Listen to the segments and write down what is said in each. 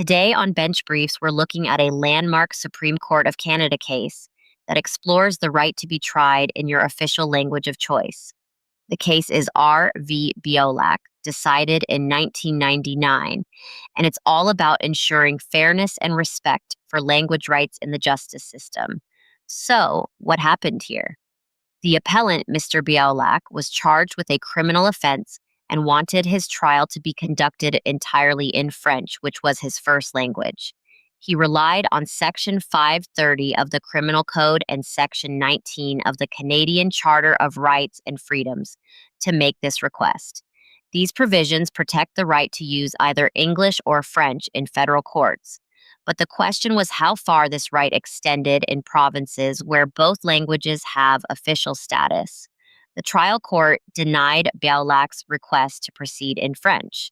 Today on Bench Briefs, we're looking at a landmark Supreme Court of Canada case that explores the right to be tried in your official language of choice. The case is R v. Beaulac, decided in 1999, and it's all about ensuring fairness and respect for language rights in the justice system. So, what happened here? The appellant, Mr. Beaulac, was charged with a criminal offense and wanted his trial to be conducted entirely in French, which was his first language. He relied on Section 530 of the Criminal Code and Section 19 of the Canadian Charter of Rights and Freedoms to make this request. These provisions protect the right to use either English or French in federal courts. But the question was how far this right extended in provinces where both languages have official status. The trial court denied Beaulac's request to proceed in French.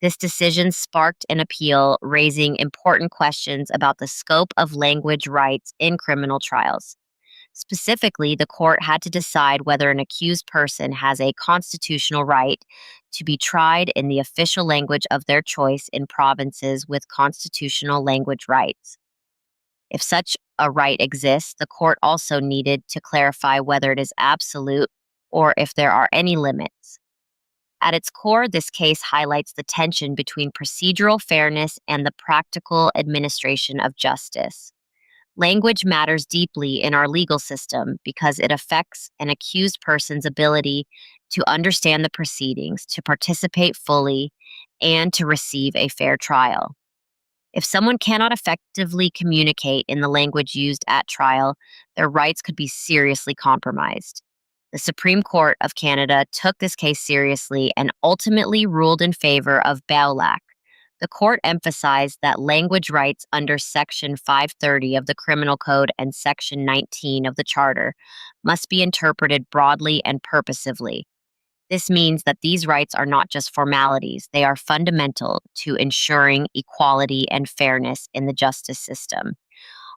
This decision sparked an appeal, raising important questions about the scope of language rights in criminal trials. Specifically, the court had to decide whether an accused person has a constitutional right to be tried in the official language of their choice in provinces with constitutional language rights. If such a right exists, the court also needed to clarify whether it is absolute or if there are any limits. At its core, this case highlights the tension between procedural fairness and the practical administration of justice. Language matters deeply in our legal system because it affects an accused person's ability to understand the proceedings, to participate fully, and to receive a fair trial. If someone cannot effectively communicate in the language used at trial, their rights could be seriously compromised. The Supreme Court of Canada took this case seriously and ultimately ruled in favor of Beaulac. The court emphasized that language rights under Section 530 of the Criminal Code and Section 19 of the Charter must be interpreted broadly and purposively. This means that these rights are not just formalities, they are fundamental to ensuring equality and fairness in the justice system.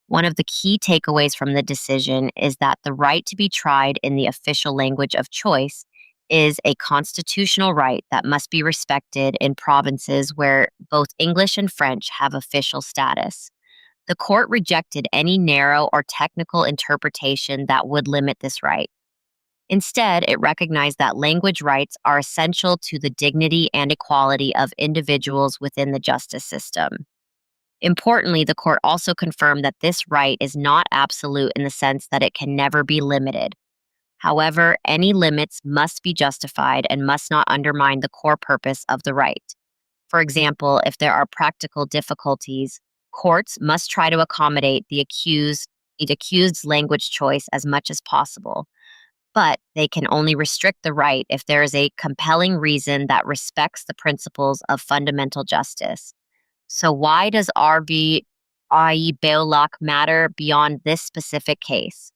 One of the key takeaways from the decision is that the right to be tried in the official language of choice is a constitutional right that must be respected in provinces where both English and French have official status. The court rejected any narrow or technical interpretation that would limit this right. Instead, it recognized that language rights are essential to the dignity and equality of individuals within the justice system. Importantly, the court also confirmed that this right is not absolute in the sense that it can never be limited. However, any limits must be justified and must not undermine the core purpose of the right. For example, if there are practical difficulties, courts must try to accommodate the accused's language choice as much as possible. But they can only restrict the right if there is a compelling reason that respects the principles of fundamental justice. So why does RV Beaulac matter beyond this specific case?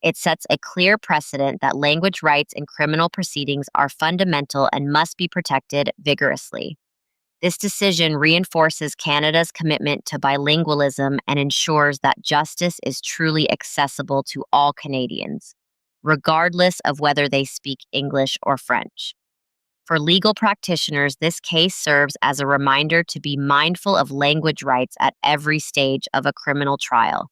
It sets a clear precedent that language rights in criminal proceedings are fundamental and must be protected vigorously. This decision reinforces Canada's commitment to bilingualism and ensures that justice is truly accessible to all Canadians, regardless of whether they speak English or French. For legal practitioners, this case serves as a reminder to be mindful of language rights at every stage of a criminal trial.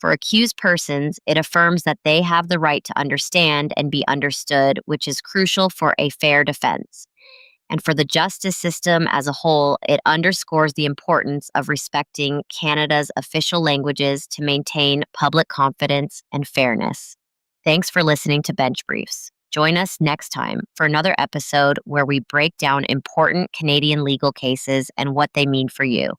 For accused persons, it affirms that they have the right to understand and be understood, which is crucial for a fair defense. And for the justice system as a whole, it underscores the importance of respecting Canada's official languages to maintain public confidence and fairness. Thanks for listening to Bench Briefs. Join us next time for another episode where we break down important Canadian legal cases and what they mean for you.